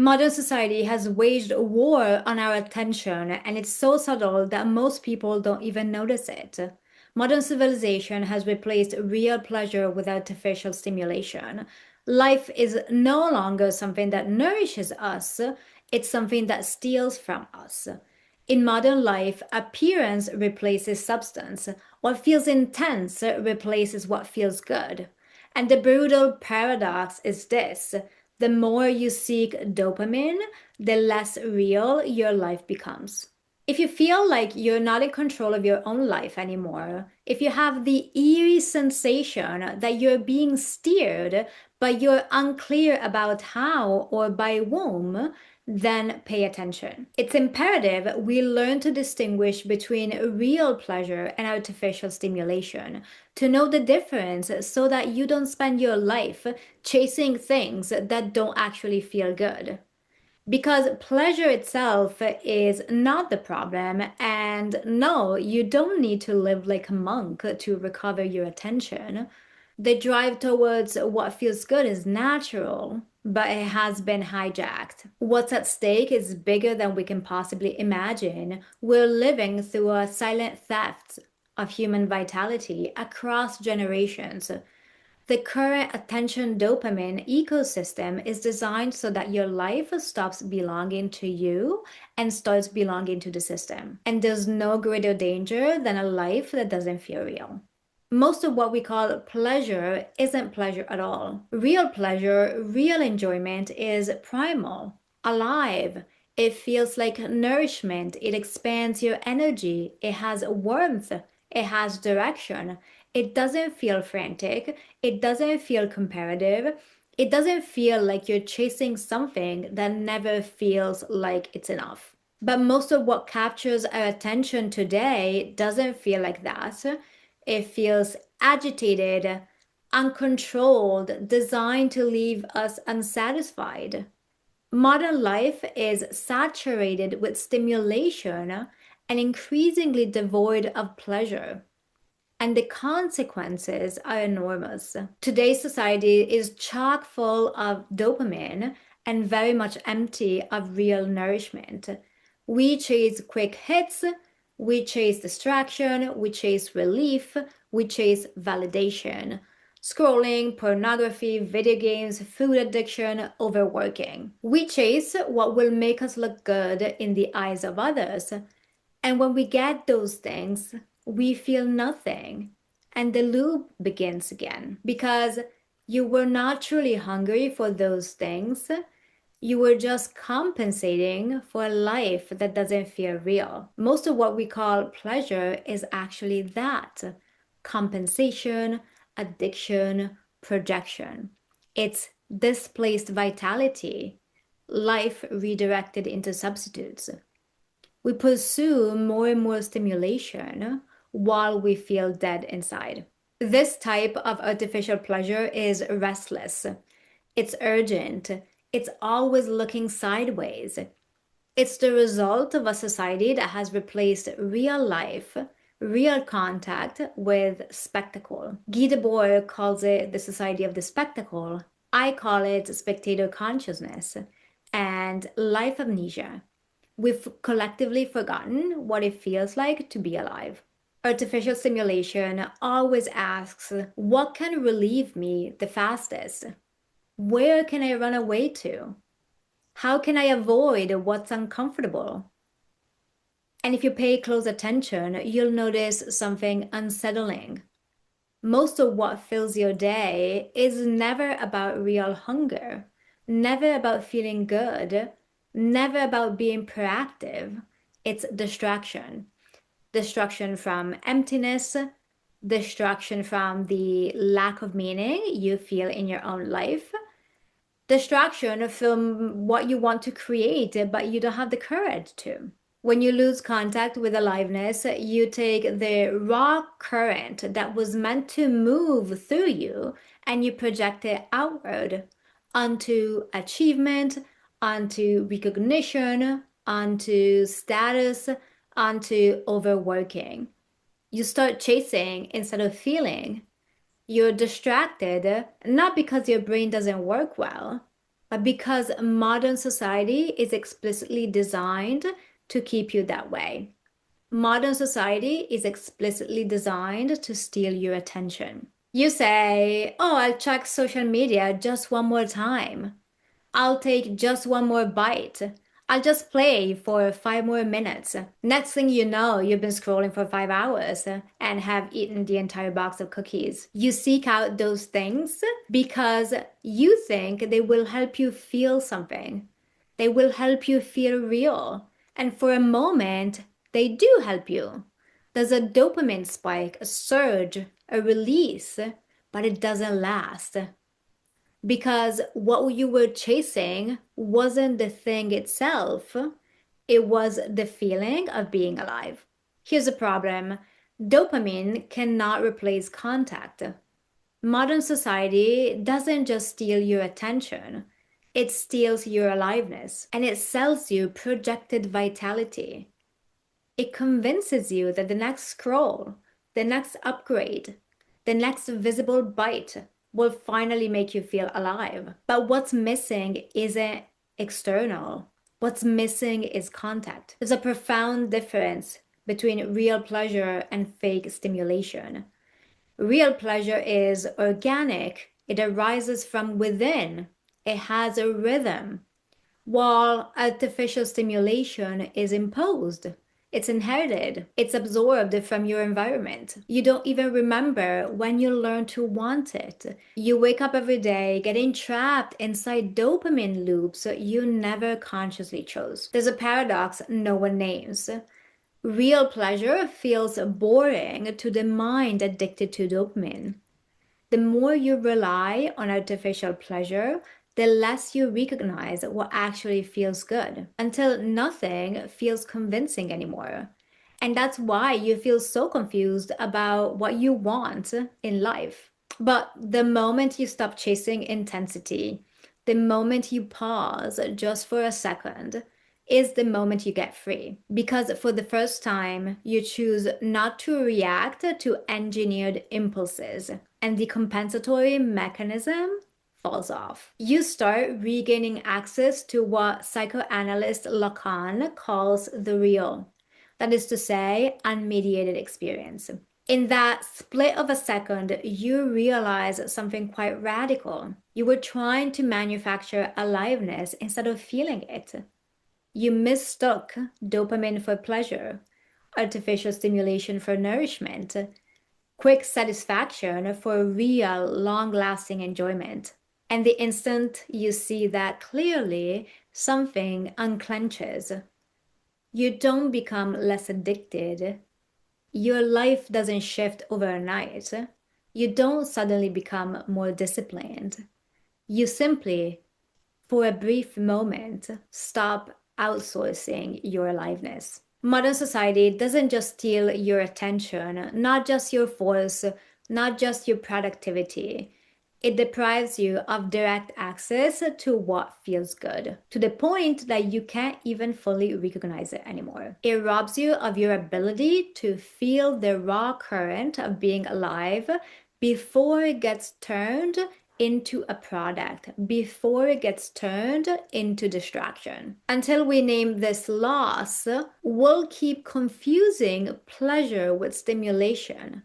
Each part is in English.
Modern society has waged a war on our attention, and it's so subtle that most people don't even notice it. Modern civilization has replaced real pleasure with artificial stimulation. Life is no longer something that nourishes us, it's something that steals from us. In modern life, appearance replaces substance. What feels intense replaces what feels good. And the brutal paradox is this: the more you seek dopamine, the less real your life becomes. If you feel like you're not in control of your own life anymore, if you have the eerie sensation that you're being steered, but you're unclear about how or by whom, then pay attention. It's imperative we learn to distinguish between real pleasure and artificial stimulation, to know the difference so that you don't spend your life chasing things that don't actually feel good. Because pleasure itself is not the problem, and no, you don't need to live like a monk to recover your attention. The drive towards what feels good is natural, but it has been hijacked. What's at stake is bigger than we can possibly imagine. We're living through a silent theft of human vitality across generations. The current attention dopamine ecosystem is designed so that your life stops belonging to you and starts belonging to the system. And there's no greater danger than a life that doesn't feel real. Most of what we call pleasure isn't pleasure at all. Real pleasure, real enjoyment is primal, alive. It feels like nourishment. It expands your energy. It has warmth. It has direction. It doesn't feel frantic. It doesn't feel comparative. It doesn't feel like you're chasing something that never feels like it's enough. But most of what captures our attention today doesn't feel like that. It feels agitated, uncontrolled, designed to leave us unsatisfied. Modern life is saturated with stimulation and increasingly devoid of pleasure. And the consequences are enormous. Today's society is chock full of dopamine and very much empty of real nourishment. We chase quick hits, we chase distraction, we chase relief, we chase validation. Scrolling, pornography, video games, food addiction, overworking. We chase what will make us look good in the eyes of others. And when we get those things, we feel nothing. And the loop begins again because you were not truly hungry for those things. You were just compensating for a life that doesn't feel real. Most of what we call pleasure is actually that: compensation, addiction, projection. It's displaced vitality, life redirected into substitutes. We pursue more and more stimulation while we feel dead inside. This type of artificial pleasure is restless. It's urgent. It's always looking sideways. It's the result of a society that has replaced real life, real contact with spectacle. Guy Debord calls it the society of the spectacle. I call it spectator consciousness and life amnesia. We've collectively forgotten what it feels like to be alive. Artificial stimulation always asks, what can relieve me the fastest? Where can I run away to? How can I avoid what's uncomfortable? And if you pay close attention, you'll notice something unsettling. Most of what fills your day is never about real hunger, never about feeling good, never about being proactive. It's distraction. Distraction from emptiness, distraction from the lack of meaning you feel in your own life, distraction from what you want to create, but you don't have the courage to. When you lose contact with aliveness, you take the raw current that was meant to move through you and you project it outward onto achievement, onto recognition, onto status, onto overworking. You start chasing instead of feeling. You're distracted, not because your brain doesn't work well, because modern society is explicitly designed to keep you that way. Modern society is explicitly designed to steal your attention. You say, oh, I'll check social media just one more time. I'll take just one more bite. I'll just play for 5 more minutes. Next thing you know, you've been scrolling for 5 hours and have eaten the entire box of cookies. You seek out those things because you think they will help you feel something. They will help you feel real. And for a moment, they do help you. There's a dopamine spike, a surge, a release, but it doesn't last because what you were chasing wasn't the thing itself, it was the feeling of being alive. Here's the problem: dopamine cannot replace contact. Modern society doesn't just steal your attention, it steals your aliveness and it sells you projected vitality. It convinces you that the next scroll, the next upgrade, the next visible bite will finally make you feel alive. But what's missing isn't external. What's missing is contact. There's a profound difference between real pleasure and fake stimulation. Real pleasure is organic, it arises from within, it has a rhythm, while artificial stimulation is imposed. It's inherited. It's absorbed from your environment. You don't even remember when you learn to want it. You wake up every day getting trapped inside dopamine loops you never consciously chose. There's a paradox no one names. Real pleasure feels boring to the mind addicted to dopamine. The more you rely on artificial pleasure, the less you recognize what actually feels good until nothing feels convincing anymore. And that's why you feel so confused about what you want in life. But the moment you stop chasing intensity, the moment you pause just for a second, is the moment you get free. Because for the first time, you choose not to react to engineered impulses, and the compensatory mechanism falls off. You start regaining access to what psychoanalyst Lacan calls the real. That is to say, unmediated experience. In that split of a second, you realize something quite radical. You were trying to manufacture aliveness instead of feeling it. You mistook dopamine for pleasure, artificial stimulation for nourishment, quick satisfaction for real, long lasting enjoyment. And the instant you see that clearly, something unclenches. You don't become less addicted. Your life doesn't shift overnight. You don't suddenly become more disciplined. You simply, for a brief moment, stop outsourcing your aliveness. Modern society doesn't just steal your attention, not just your force, not just your productivity. It deprives you of direct access to what feels good, to the point that you can't even fully recognize it anymore. It robs you of your ability to feel the raw current of being alive before it gets turned into a product, before it gets turned into distraction. Until we name this loss, we'll keep confusing pleasure with stimulation.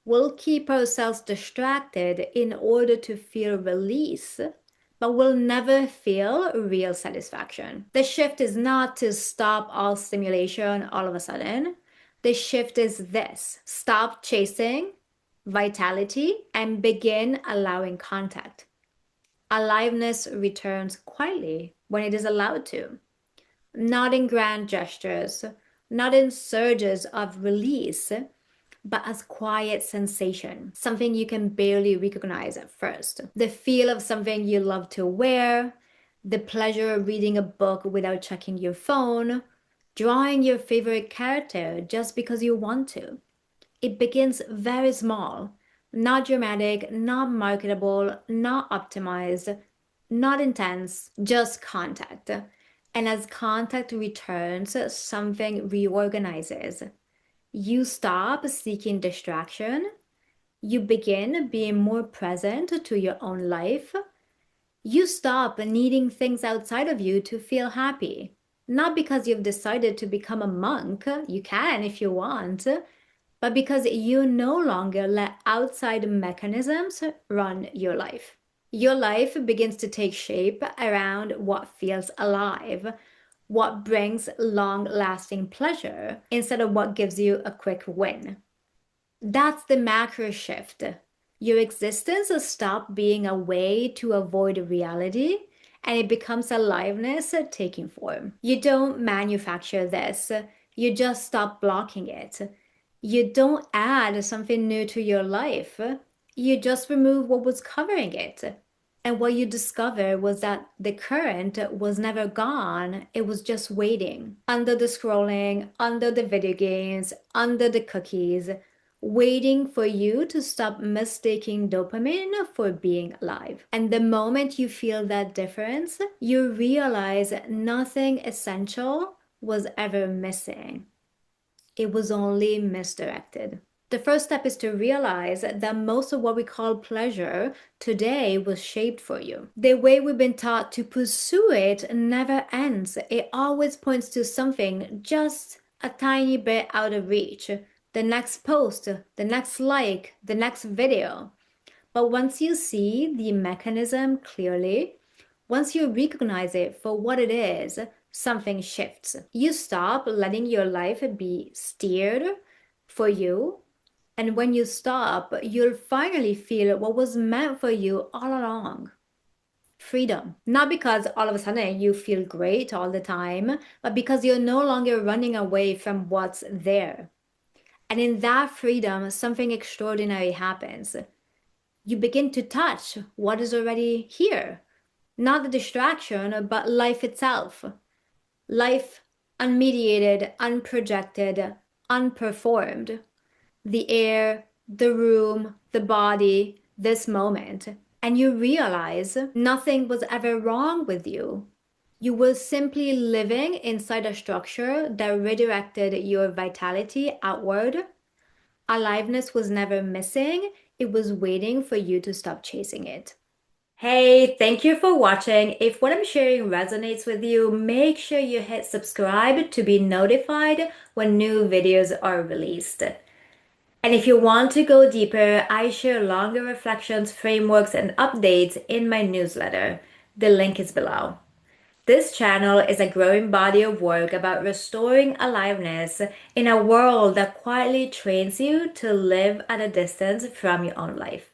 We'll keep ourselves distracted in order to feel release, but we'll never feel real satisfaction. The shift is not to stop all stimulation all of a sudden. The shift is this: stop chasing vitality and begin allowing contact. Aliveness returns quietly when it is allowed to, not in grand gestures, not in surges of release, but as quiet sensation, something you can barely recognize at first. The feel of something you love to wear, the pleasure of reading a book without checking your phone, drawing your favorite character just because you want to. It begins very small, not dramatic, not marketable, not optimized, not intense, just contact. And as contact returns, something reorganizes. You stop seeking distraction. You begin being more present to your own life. You stop needing things outside of you to feel happy. Not because you've decided to become a monk, you can if you want, but because you no longer let outside mechanisms run your life. Your life begins to take shape around what feels alive, what brings long lasting pleasure, instead of what gives you a quick win. That's the macro shift. Your existence stops being a way to avoid reality and it becomes aliveness taking form. You don't manufacture this, you just stop blocking it. You don't add something new to your life, you just remove what was covering it. And what you discover was that the current was never gone, it was just waiting. Under the scrolling, under the video games, under the cookies, waiting for you to stop mistaking dopamine for being alive. And the moment you feel that difference, you realize nothing essential was ever missing. It was only misdirected. The first step is to realize that most of what we call pleasure today was shaped for you. The way we've been taught to pursue it never ends. It always points to something just a tiny bit out of reach. The next post, the next like, the next video. But once you see the mechanism clearly, once you recognize it for what it is, something shifts. You stop letting your life be steered for you. And when you stop, you'll finally feel what was meant for you all along. Freedom. Not because all of a sudden you feel great all the time, but because you're no longer running away from what's there. And in that freedom, something extraordinary happens. You begin to touch what is already here. Not the distraction, but life itself. Life unmediated, unprojected, unperformed. The air, the room, the body, this moment. And you realize nothing was ever wrong with you. You were simply living inside a structure that redirected your vitality outward. Aliveness was never missing, it was waiting for you to stop chasing it. Hey, thank you for watching. If what I'm sharing resonates with you, make sure you hit subscribe to be notified when new videos are released. And if you want to go deeper, I share longer reflections, frameworks, and updates in my newsletter. The link is below. This channel is a growing body of work about restoring aliveness in a world that quietly trains you to live at a distance from your own life.